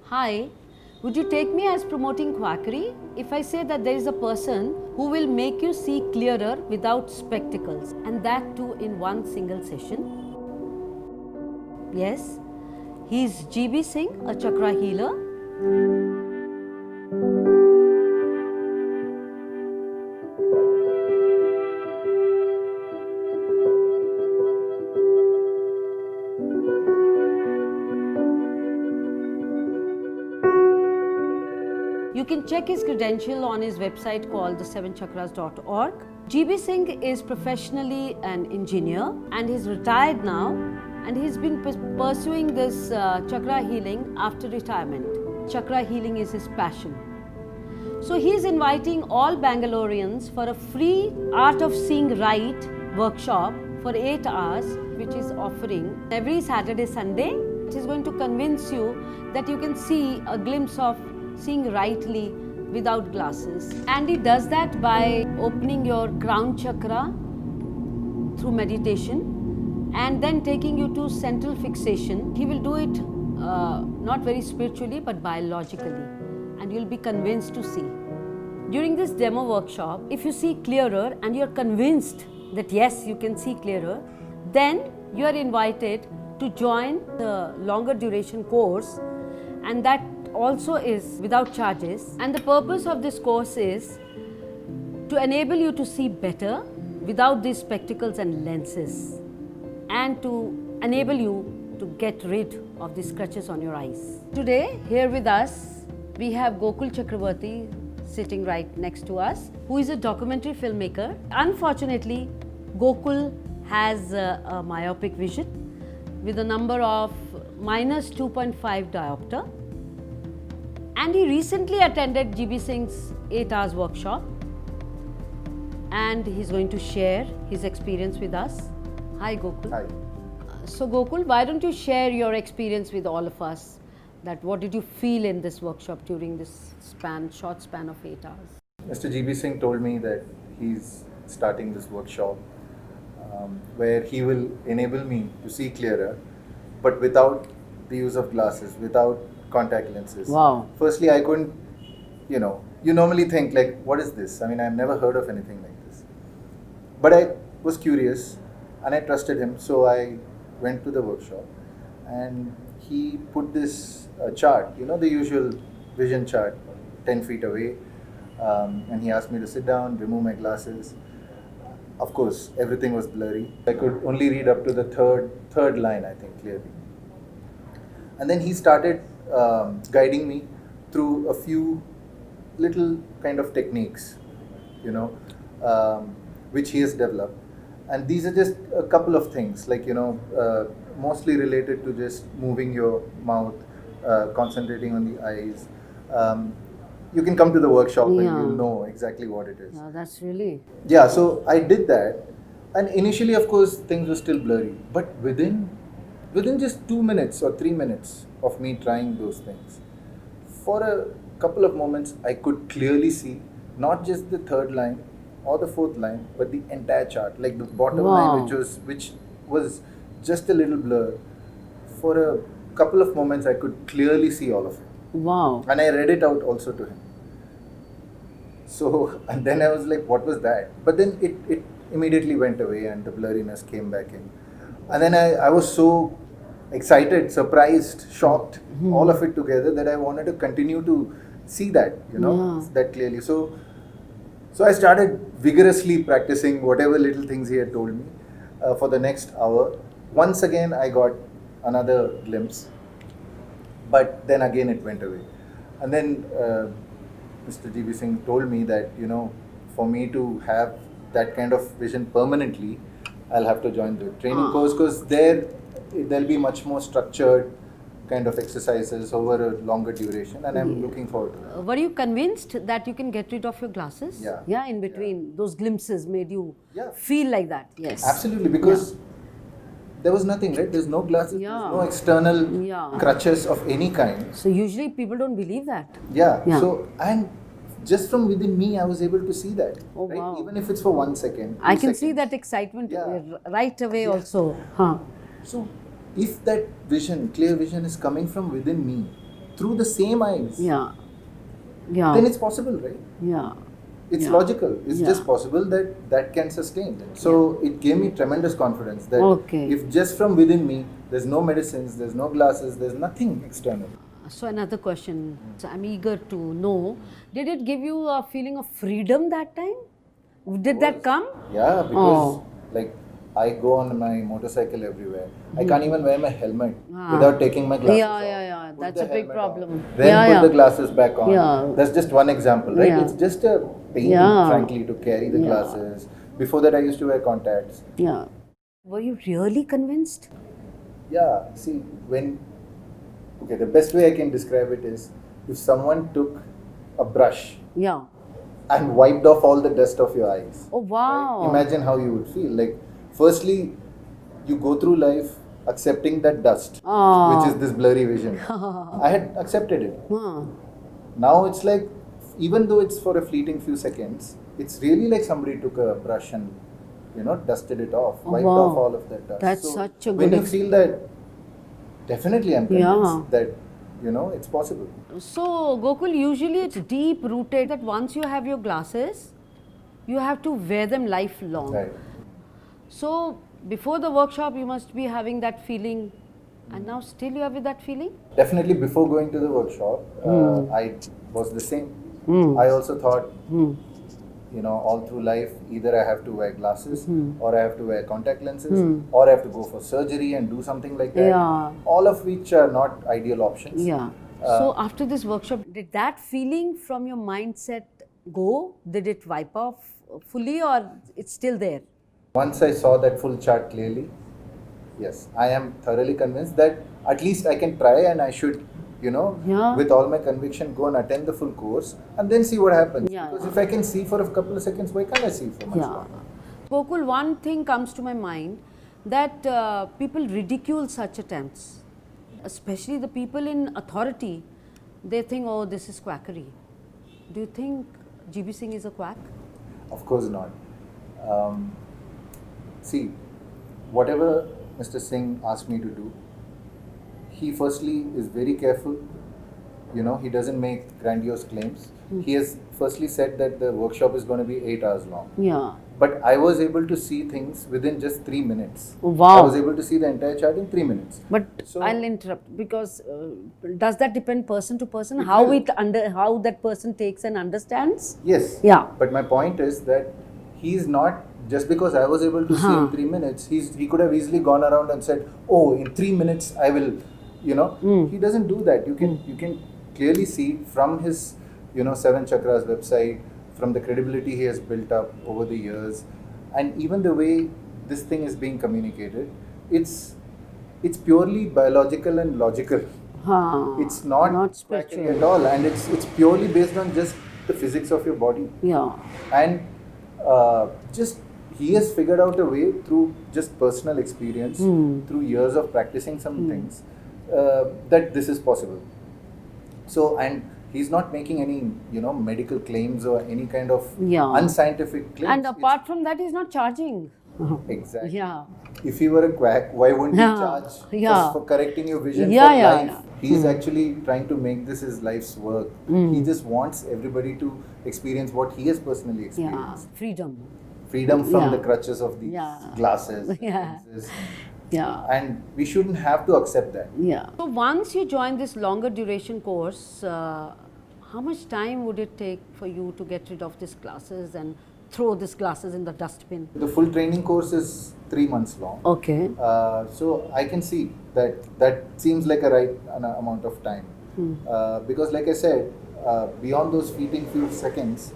Hi, would you take me as promoting quackery if I say that there is a person who will make you see clearer without spectacles, and that too in one single session? Yes, he's GB Singh, a chakra healer. You can check his credential on his website called the7chakras.org. GB Singh is professionally an engineer and he's retired now, and he's been pursuing this chakra healing after retirement. Chakra healing is his passion. So he is inviting all Bangaloreans for a free Art of Seeing Right workshop for 8 hours, which is offering every Saturday, Sunday. It is going to convince you that you can see a glimpse of seeing rightly without glasses. And he does that by opening your crown chakra through meditation and then taking you to central fixation. He will do it not very spiritually but biologically, and you'll be convinced to see. During this demo workshop, if you see clearer and you're convinced that yes, you can see clearer, then you are invited to join the longer duration course, and that also is without charges. And the purpose of this course is to enable you to see better without these spectacles and lenses, and to enable you to get rid of these scratches on your eyes. Today, here with us, we have Gokul Chakravarti sitting right next to us, who is a documentary filmmaker. Unfortunately, Gokul has a myopic vision with a number of minus 2.5 diopter. And he recently attended GB Singh's 8 hours workshop, and he's going to share his experience with us. Hi Gokul. Hi. So Gokul, why don't you share your experience with all of us? That what did you feel in this workshop during this short span of 8 hours? Mr. GB Singh told me that he's starting this workshop where he will enable me to see clearer, but without the use of glasses, without contact lenses. Wow. Firstly, I couldn't, you normally think like, what is this? I mean, I've never heard of anything like this. But I was curious and I trusted him, so I went to the workshop and he put this chart, the usual vision chart, 10 feet away, and he asked me to sit down, remove my glasses. Of course, everything was blurry. I could only read up to the third line, I think, clearly. And then he started guiding me through a few little kind of techniques, which he has developed. And these are just a couple of things, like, mostly related to just moving your mouth, concentrating on the eyes. You can come to the workshop and you'll know exactly what it is. Yeah, that's really... Yeah, so I did that. And initially, of course, things were still blurry. But within just 2 minutes or 3 minutes of me trying those things, for a couple of moments, I could clearly see not just the third line or the fourth line, but the entire chart, like the bottom line, which was just a little blur. For a couple of moments, I could clearly see all of it. Wow. And I read it out also to him. So, and then I was like, what was that? But then it immediately went away and the blurriness came back in. And then I was so excited, surprised, shocked, all of it together, that I wanted to continue to see that, that clearly. So I started vigorously practicing whatever little things he had told me for the next hour. Once again, I got another glimpse, but then again it went away. And then Mr. GB Singh told me that, for me to have that kind of vision permanently, I'll have to join the training course, because there'll be much more structured kind of exercises over a longer duration, and I'm looking forward to that. Were you convinced that you can get rid of your glasses? Yeah. Yeah, in between, those glimpses made you feel like that? Yes. Absolutely, because there was nothing, right? There's no glasses, there's no external crutches of any kind. So usually people don't believe that. Yeah. So, and just from within me, I was able to see that. Oh, right? wow. Even if it's for 1 second. I can 2 see seconds. that excitement right away also. So, if that vision, clear vision, is coming from within me through the same eyes, Yeah. Yeah. then it's possible, right? Yeah. It's Yeah. logical. It's Yeah. just possible that can sustain. So it gave me tremendous confidence that Okay. if just from within me, there's no medicines, there's no glasses, there's nothing external. So another question. So I'm eager to know. Did it give you a feeling of freedom that time? Did that come? Yeah, because Oh. like I go on my motorcycle everywhere. I can't even wear my helmet Ah. without taking my glasses Yeah, off. yeah, yeah. Put That's the a big helmet problem. on, then Yeah, put yeah. the glasses back on. Yeah. That's just one example, right? Yeah. It's just a pain, Yeah. frankly, to carry the Yeah. glasses. Before that, I used to wear contacts. Yeah. Were you really convinced? Yeah, see, the best way I can describe it is if someone took a brush Yeah. and wiped off all the dust of your eyes. Oh wow. Imagine how you would feel. Like, firstly, you go through life accepting that dust, Ah. which is this blurry vision. I had accepted it. Huh. Now it's like, even though it's for a fleeting few seconds, it's really like somebody took a brush and, dusted it off, Oh, wiped wow. off all of that dust. That's such a when good you feel that, definitely I'm convinced Yeah. that, it's possible. So Gokul, usually it's deep rooted that once you have your glasses, you have to wear them lifelong. Right. So before the workshop, you must be having that feeling, and now still you have that feeling. Definitely before going to the workshop, I was the same. I also thought, all through life, either I have to wear glasses or I have to wear contact lenses or I have to go for surgery and do something like that. Yeah. All of which are not ideal options. Yeah. So after this workshop, did that feeling from your mindset go? Did it wipe off fully, or it's still there? Once I saw that full chart clearly, yes, I am thoroughly convinced that at least I can try and I should, Yeah. with all my conviction, go and attend the full course and then see what happens. Yeah, Because yeah. if I can see for a couple of seconds, why can't I see for much Yeah. longer? Gokul, one thing comes to my mind that people ridicule such attempts, especially the people in authority. They think, oh, this is quackery. Do you think GB Singh is a quack? Of course not. See, whatever Mr. Singh asked me to do, he firstly is very careful. He doesn't make grandiose claims. He has firstly said that the workshop is going to be 8 hours long. Yeah. But I was able to see things within just 3 minutes. Oh, wow. I was able to see the entire chart in 3 minutes. But So- I'll interrupt because does that depend person to person? How how that person takes and understands? Yes. Yeah. But my point is that he's not, just because I was able to see in 3 minutes, he could have easily gone around and said, oh, in 3 minutes I will, He doesn't do that. You can clearly see from his, 7 Chakras website, from the credibility he has built up over the years, and even the way this thing is being communicated, it's purely biological and logical. It's not quackery spiritual. at all, and it's purely based on just the physics of your body. Yeah. And just he has figured out a way through just personal experience, through years of practicing some things, that this is possible. So, and he's not making any medical claims or any kind of Yeah. unscientific claims. And apart from that, he's not charging. Exactly. Yeah. If he were a quack, why wouldn't Yeah. he charge Yeah. for correcting your vision Yeah, for yeah, life? yeah. He's actually trying to make this his life's work. He just wants everybody to experience what he has personally Yeah. experienced. Freedom. Freedom from Yeah. the crutches of these Yeah. glasses. Yeah. lenses. Yeah. And we shouldn't have to accept that. Yeah. So once you join this longer duration course, how much time would it take for you to get rid of these glasses and throw these glasses in the dustbin? The full training course is 3 months long. Okay. So I can see that seems like a right amount of time. Because like I said, beyond those fleeting few seconds,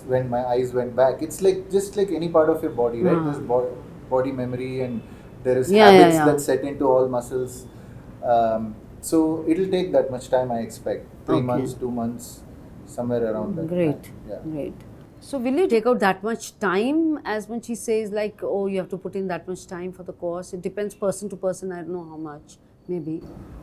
when my eyes went back, it's like just like any part of your body, right? There's body memory and there is habits that set into all muscles. So it'll take that much time, I expect. 3 months, 2 months, somewhere around that. Great. time. Yeah. Great. So will you take out that much time, as when she says like, oh, you have to put in that much time for the course? It depends person to person. I don't know how much, maybe.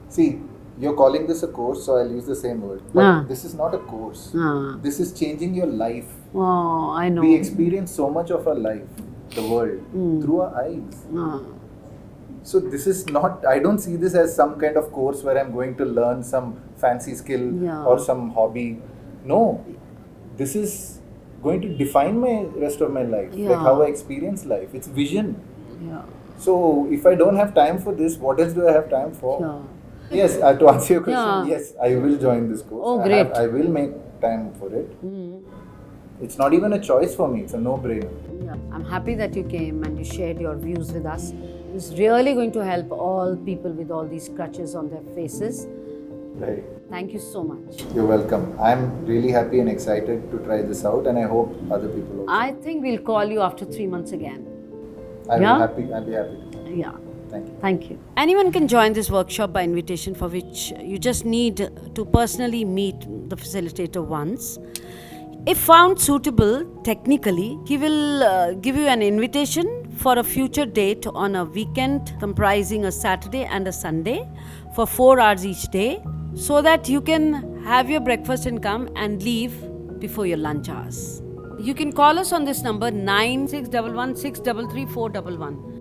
See, you're calling this a course, so I'll use the same word. But this is not a course. This is changing your life. Oh, I know. We experience so much of our life, the world, through our eyes. So this is not, I don't see this as some kind of course where I'm going to learn some fancy skill Yeah. or some hobby. No, this is going to define my rest of my life, like Yeah. how I experience life. It's vision. Yeah. So if I don't have time for this, what else do I have time for? Yeah. Yes, to answer your question, Yeah. yes, I will join this course. Oh, great. I will make time for it. Mm. It's not even a choice for me, it's a no-brainer. Yeah. I'm happy that you came and you shared your views with us. It's really going to help all people with all these crutches on their faces. Right. Thank you so much. You're welcome. I'm really happy and excited to try this out, and I hope other people also. I think we'll call you after 3 months again. I'll Yeah? be happy to. Yeah. Thank you. Thank you. Anyone can join this workshop by invitation, for which you just need to personally meet the facilitator once. If found suitable technically, he will give you an invitation for a future date on a weekend comprising a Saturday and a Sunday for 4 hours each day, so that you can have your breakfast and come and leave before your lunch hours. You can call us on this number 9611 633 411.